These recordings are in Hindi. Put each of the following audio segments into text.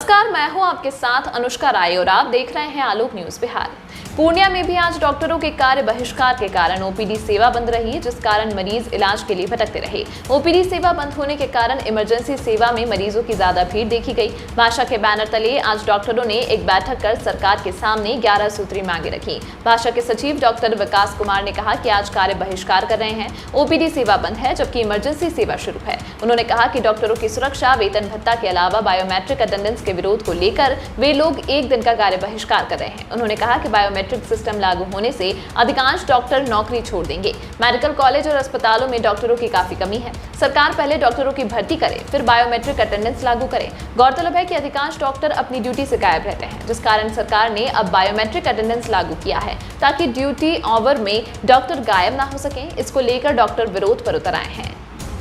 नमस्कार, मैं हूं आपके साथ अनुष्का राय और आप देख रहे हैं आलोक न्यूज बिहार। पूर्णिया में भी आज डॉक्टरों के कार्य बहिष्कार के कारण ओपीडी सेवा बंद रही, जिस कारण मरीज इलाज के लिए भटकते रहे। ओपीडी सेवा बंद होने के कारण इमरजेंसी सेवा में मरीजों की ज्यादा भीड़ देखी गई। भाषा के बैनर तले आज डॉक्टरों ने एक बैठक कर सरकार के सामने 11 सूत्री मांगे रखी। भाषा के सचिव डॉक्टर विकास कुमार ने कहा कि आज कार्य बहिष्कार कर रहे हैं। ओपीडी सेवा बंद है जबकि इमरजेंसी सेवा शुरू है। उन्होंने कहा कि डॉक्टरों की सुरक्षा, वेतन भत्ता के अलावा बायोमेट्रिक अटेंडेंस के विरोध को लेकर वे लोग एक दिन का कार्य बहिष्कार कर रहे हैं। उन्होंने कहा कि बायोमेट्रिक सिस्टम लागू होने से अधिकांश डॉक्टर नौकरी छोड़ देंगे। मेडिकल कॉलेज और अस्पतालों में डॉक्टरों की काफी कमी है। सरकार पहले डॉक्टरों की भर्ती करे, फिर बायोमेट्रिक अटेंडेंस लागू करे। गौरतलब है कि अधिकांश डॉक्टर अपनी ड्यूटी से गायब रहते हैं, जिस कारण सरकार ने अब बायोमेट्रिक अटेंडेंस लागू किया है ताकि ड्यूटी आवर में डॉक्टर गायब ना हो सके। इसको लेकर डॉक्टर विरोध पर उतर आए हैं।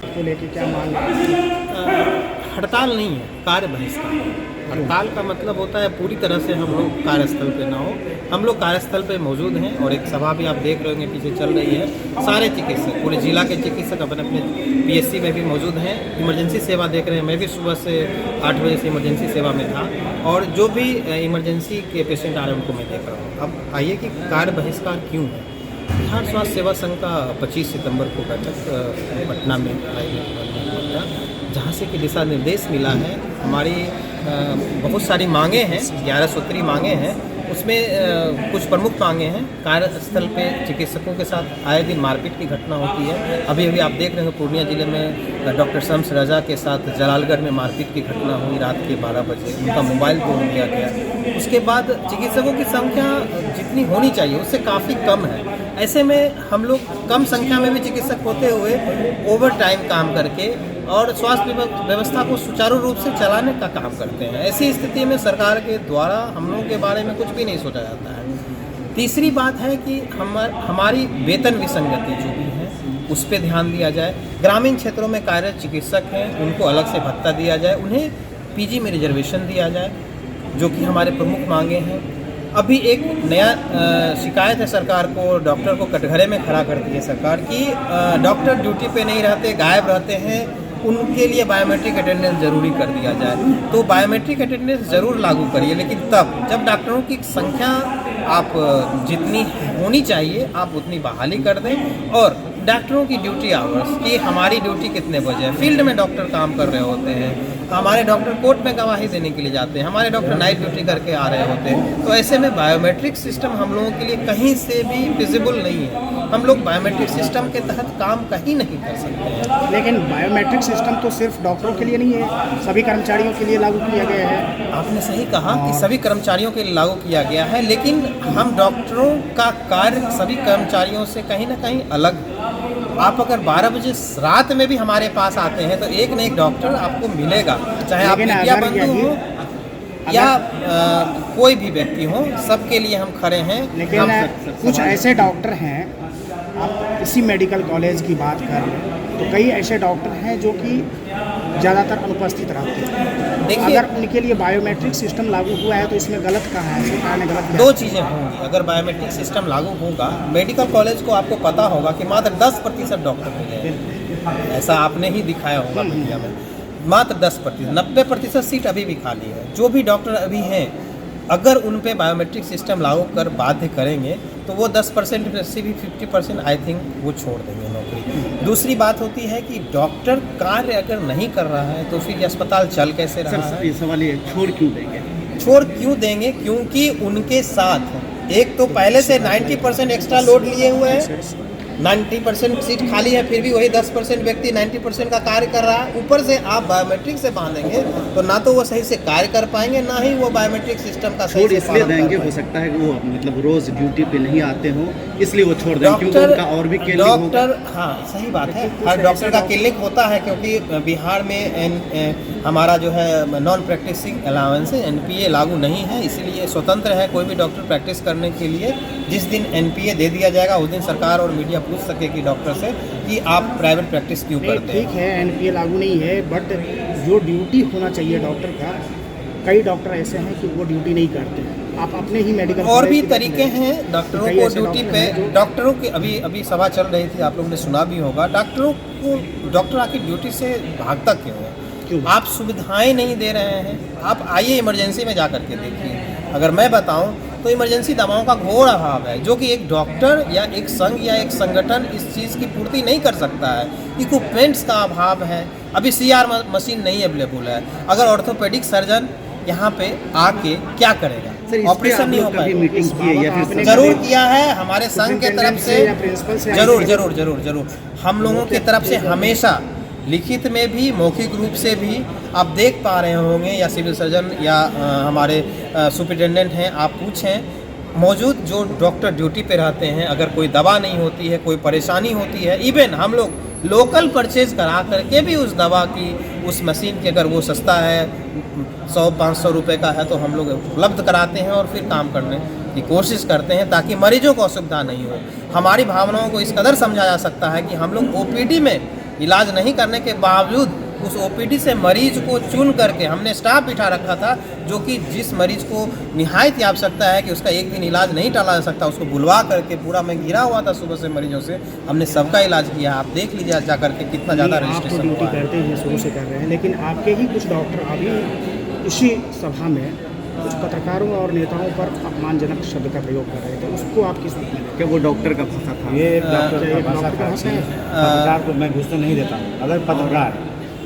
को लेकर क्या मांग है? हड़ताल नहीं है, कार्य बहिष्कार। हड़ताल का मतलब होता है पूरी तरह से हम लोग कार्यस्थल पे ना हो। हम लोग कार्यस्थल पे मौजूद हैं और एक सभा भी आप देख रहे होंगे पीछे चल रही है। सारे चिकित्सक, पूरे जिला के चिकित्सक अपने अपने पीएचसी में भी मौजूद हैं। इमरजेंसी सेवा देख रहे हैं। मैं भी सुबह से 8 बजे से इमरजेंसी सेवा में था और जो भी इमरजेंसी के पेशेंट आ रहे हैं उनको मैं देख रहा हूँ। अब आइए कि कार्य बहिष्कार क्यों है। बिहार स्वास्थ्य सेवा संघ का 25 सितंबर को बैठक पटना में जहाँ से कि दिशा निर्देश मिला है। हमारी बहुत सारी मांगे हैं, 11 सूत्री मांगे हैं। उसमें कुछ प्रमुख मांगे हैं। कार्यस्थल पे चिकित्सकों के साथ आए दिन मारपीट की घटना होती है। अभी अभी आप देख रहे हैं पूर्णिया जिले में डॉक्टर शम्स रजा के साथ जलालगढ़ में मारपीट की घटना हुई रात के 12 बजे। उनका मोबाइल तोड़ दिया गया। उसके बाद चिकित्सकों की संख्या जितनी होनी चाहिए उससे काफ़ी कम है। ऐसे में हम लोग कम संख्या में भी चिकित्सक होते हुए ओवर टाइम काम करके और स्वास्थ्य व्यवस्था को सुचारू रूप से चलाने का काम करते हैं। ऐसी स्थिति में सरकार के द्वारा हम लोगों के बारे में कुछ भी नहीं सोचा जाता है। तीसरी बात है कि हमारी वेतन विसंगति जो भी है उस पर ध्यान दिया जाए। ग्रामीण क्षेत्रों में कार्यरत चिकित्सक हैं उनको अलग से भत्ता दिया जाए, उन्हें पीजी में रिजर्वेशन दिया जाए, जो कि हमारे प्रमुख मांगे हैं। अभी एक नया शिकायत है सरकार को, डॉक्टर को कटघरे में खड़ा कर दी है सरकार की डॉक्टर ड्यूटी पे नहीं रहते, गायब रहते हैं, उनके लिए बायोमेट्रिक अटेंडेंस जरूरी कर दिया जाए। तो बायोमेट्रिक अटेंडेंस ज़रूर लागू करिए, लेकिन तब जब डॉक्टरों की संख्या आप जितनी होनी चाहिए आप उतनी बहाली कर दें। और डॉक्टरों की ड्यूटी आवर्स कि हमारी ड्यूटी कितने बजे है। फील्ड में डॉक्टर काम कर रहे होते हैं, हमारे डॉक्टर कोर्ट में गवाही देने के लिए जाते हैं, हमारे डॉक्टर नाइट ड्यूटी करके आ रहे होते हैं। तो ऐसे में बायोमेट्रिक सिस्टम हम लोगों के लिए कहीं से भी फिजिबल नहीं है। हम लोग बायोमेट्रिक सिस्टम के तहत काम कहीं नहीं कर सकते हैं। लेकिन बायोमेट्रिक सिस्टम तो सिर्फ डॉक्टरों के लिए नहीं है, सभी कर्मचारियों के लिए लागू किया गया है। आपने सही कहा कि सभी कर्मचारियों के लिए लागू किया गया है, लेकिन हम डॉक्टरों का कार्य सभी कर्मचारियों से कहीं ना कहीं अलग। आप अगर 12 बजे रात में भी हमारे पास आते हैं तो एक न एक डॉक्टर आपको मिलेगा, चाहे आप मीडिया बंधु हो या कोई भी व्यक्ति हो, सबके लिए हम खड़े हैं। लेकिन कुछ ऐसे डॉक्टर हैं, आप इसी मेडिकल कॉलेज की बात कर लें तो कई ऐसे डॉक्टर हैं जो कि ज़्यादातर अनुपस्थित रहते हैं। देखिए, अगर उनके लिए बायोमेट्रिक सिस्टम लागू हुआ है तो इसमें गलत कहाँ है? सरकार ने गलत किया। दो चीज़ें होंगी। अगर बायोमेट्रिक सिस्टम लागू होगा, मेडिकल कॉलेज को आपको पता होगा कि मात्र 10% डॉक्टर मिले। ऐसा आपने ही दिखाया होगा मीडिया में। मात्र 10%, 90% सीट अभी भी खाली है। जो भी डॉक्टर अभी हैं, अगर उन पे बायोमेट्रिक सिस्टम लागू कर बाध्य करेंगे तो वो 10% में से भी 50% आई थिंक वो छोड़ देंगे नौकरी। दूसरी बात होती है कि डॉक्टर कार्य अगर नहीं कर रहा है तो फिर अस्पताल चल कैसे रहा है? ये सवाल ये छोड़ क्यों देंगे? छोड़ क्यों देंगे? क्योंकि उनके साथ एक तो पहले से 90% एक्स्ट्रा लोड लिए हुए हैं, 90% सीट खाली है, फिर भी वही 10% व्यक्ति 90% का कार्य कर रहा है। ऊपर से आप बायोमेट्रिक से बांधेंगे तो ना तो वो सही से कार्य कर पाएंगे, ना ही वो बायोमेट्रिक सिस्टम का छोड़ इसलिए देंगे। हो सकता है कि वो मतलब रोज ड्यूटी पे नहीं आते हो, इसलिए वो छोड़ देंगे क्योंकि उनका और भी क्लिनिक डॉक्टर। हाँ, सही बात है, हर डॉक्टर का क्लिनिक होता है क्योंकि बिहार में हमारा जो है नॉन प्रैक्टिसिंग अलाउंस NPA लागू नहीं है, इसीलिए स्वतंत्र है कोई भी डॉक्टर प्रैक्टिस करने के लिए। जिस दिन NPA दे दिया जाएगा उस दिन सरकार और मीडिया पूछ सकेगी डॉक्टर से कि आप प्राइवेट प्रैक्टिस क्यों करते हैं। ठीक है, NPA लागू नहीं है, बट जो ड्यूटी होना चाहिए डॉक्टर का, कई डॉक्टर ऐसे हैं कि वो ड्यूटी नहीं करते। आप अपने ही मेडिकल और भी तरीके हैं डॉक्टरों को ड्यूटी पे। डॉक्टरों की अभी सभा चल रही थी, आप लोगों ने सुना भी होगा। डॉक्टरों को डॉक्टर आखिर ड्यूटी से भागता क्यों है? क्यों? आप सुविधाएं नहीं दे रहे हैं। आप आइए इमरजेंसी में जा कर के देखिए। अगर मैं बताऊं तो इमरजेंसी दवाओं का घोर अभाव है, जो कि एक डॉक्टर या एक संघ या एक संगठन इस चीज़ की पूर्ति नहीं कर सकता है। इक्विपमेंट्स का अभाव है। अभी CR मशीन नहीं अवेलेबल है। अगर ऑर्थोपेडिक सर्जन यहाँ पे आके क्या करेगा? सर, इस पे ऑपरेशन आप नहीं लोग हो कभी पाएगा। मीटिंग की है या फिर आपने जरूर किया है हमारे संघ के तरफ से। या प्रिंसिपल से जरूर हम लोगों की तरफ से हमेशा लिखित में भी मौखिक रूप से भी आप देख पा रहे होंगे, या सिविल सर्जन या हमारे सुपरिटेंडेंट हैं, आप पूछें, मौजूद जो डॉक्टर ड्यूटी पे रहते हैं, अगर कोई दवा नहीं होती है, कोई परेशानी होती है, इवन हम लोग लोकल परचेज करा करके भी उस दवा की, उस मशीन की, अगर वो सस्ता है 100-500 रुपये का है, तो हम लोग उपलब्ध कराते हैं और फिर काम करने की कोशिश करते हैं ताकि मरीजों को असुविधा नहीं हो। हमारी भावनाओं को इस कदर समझा जा सकता है कि हम लोग OPD में इलाज नहीं करने के बावजूद उस OPD से मरीज को चुन करके हमने स्टाफ बिठा रखा था, जो कि जिस मरीज को निहायत ही आवश्यकता है कि उसका एक दिन इलाज नहीं टाला जा सकता, उसको बुलवा करके पूरा मैं घिरा हुआ था सुबह से मरीजों से, हमने सबका इलाज किया। आप देख लीजिए जा करके कितना ज़्यादा आप तो रजिस्ट्रेशन ड्यूटी हुआ है। करते हैं, शुरू से कर रहे हैं, लेकिन आपके ही कुछ डॉक्टर अभी इसी सभा में कुछ पत्रकारों और नेताओं पर अपमानजनक शब्द का प्रयोग कर रहे थे, उसको आप किस रूप में लेते हैं? क्या वो डॉक्टर का भाषा था? ये एक डॉक्टर ये का भाषा डॉक्टर का था भाषा कि है। पत्रकार को मैं घुसने नहीं देता हूँ। अगर पत्रकार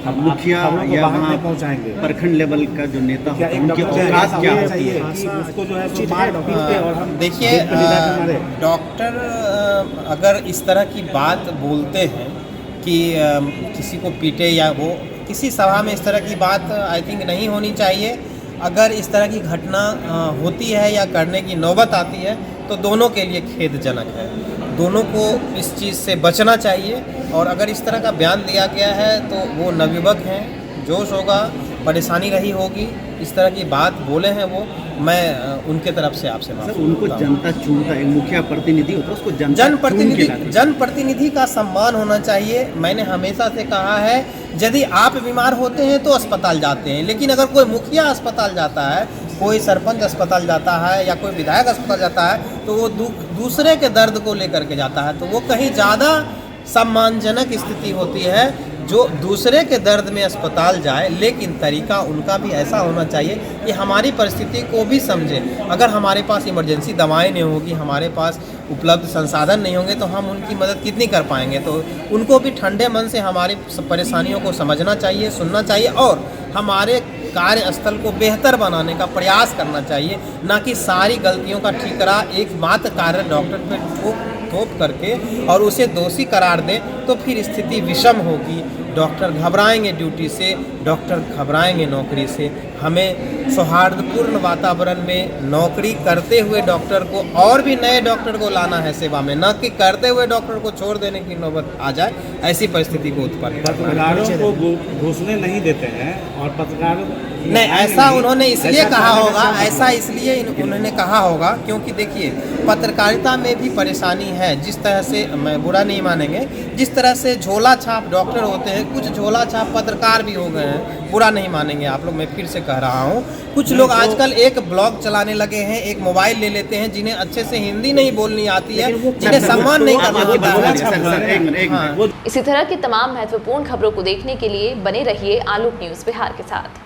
अब मुखिया खबरों को या बाहर वहाँ नहीं पहुँचाएंगे, प्रखंड लेवल का जो नेता क्या होता है एक उनकी डॉक्टर औकात क्या होना होती चाहिए है? कि उसको जो है सो ठीक है, मार डॉक्टर पीट के और हम देखिए, जेल पे ले जाके मारे। डॉक्टर अगर इस तरह की बात बोलते हैं कि किसी को पीटे, या वो किसी सभा में इस तरह की बात आई थिंक नहीं होनी चाहिए। अगर इस तरह की घटना होती है या करने की नौबत आती है तो दोनों के लिए खेदजनक है। दोनों को इस चीज़ से बचना चाहिए, और अगर इस तरह का बयान दिया गया है तो वो नवयुवक हैं, जोश होगा, परेशानी रही होगी, इस तरह की बात बोले हैं वो, मैं उनके तरफ से आपसे माफ़ी सर, उनको मांगता हूं। जनता चुनता है, एक मुखिया प्रतिनिधि होता है, उसको जनता चुन के लाती है। जनप्रतिनिधि का सम्मान होना चाहिए। मैंने हमेशा से कहा है, यदि आप बीमार होते हैं तो अस्पताल जाते हैं, लेकिन अगर कोई मुखिया अस्पताल जाता है, कोई सरपंच अस्पताल जाता है, या कोई विधायक अस्पताल जाता है, तो वो दूसरे के दर्द को लेकर के जाता है, तो वो कहीं ज़्यादा सम्मानजनक स्थिति होती है जो दूसरे के दर्द में अस्पताल जाए। लेकिन तरीका उनका भी ऐसा होना चाहिए कि हमारी परिस्थिति को भी समझे। अगर हमारे पास इमरजेंसी दवाएं नहीं होगी, हमारे पास उपलब्ध संसाधन नहीं होंगे, तो हम उनकी मदद कितनी कर पाएंगे? तो उनको भी ठंडे मन से हमारी परेशानियों को समझना चाहिए, सुनना चाहिए, और हमारे कार्यस्थल को बेहतर बनाने का प्रयास करना चाहिए, ना कि सारी गलतियों का ठीकरा एकमात्र कार्य डॉक्टर पे थोप करके और उसे दोषी करार दें, तो फिर स्थिति विषम होगी। डॉक्टर घबराएंगे ड्यूटी से, डॉक्टर घबराएंगे नौकरी से। हमें सौहार्दपूर्ण वातावरण में नौकरी करते हुए डॉक्टर को और भी नए डॉक्टर को लाना है सेवा में, न कि करते हुए डॉक्टर को छोड़ देने की नौबत आ जाए, ऐसी परिस्थिति को उत्पन्न करना है। पत्रकारों को घुसने नहीं देते हैं, और पत्रकारों नहीं, ऐसा उन्होंने इसलिए कहा होगा, ऐसा इसलिए उन्होंने कहा होगा क्योंकि देखिए, पत्रकारिता में भी परेशानी है। जिस तरह से, मैं बुरा नहीं मानेंगे, जिस तरह से झोला छाप डॉक्टर होते हैं, कुछ झोला छाप पत्रकार भी हो गए हैं, बुरा नहीं मानेंगे आप लोग, मैं फिर से कह रहा हूँ। कुछ लोग आजकल एक ब्लॉग चलाने लगे हैं, एक मोबाइल ले लेते हैं, जिन्हें अच्छे से हिंदी नहीं बोलनी आती है, जिन्हें सम्मान नहीं करना आता है। इसी तरह की तमाम महत्वपूर्ण खबरों को देखने के लिए बने रहिए आलोक न्यूज़ बिहार के साथ।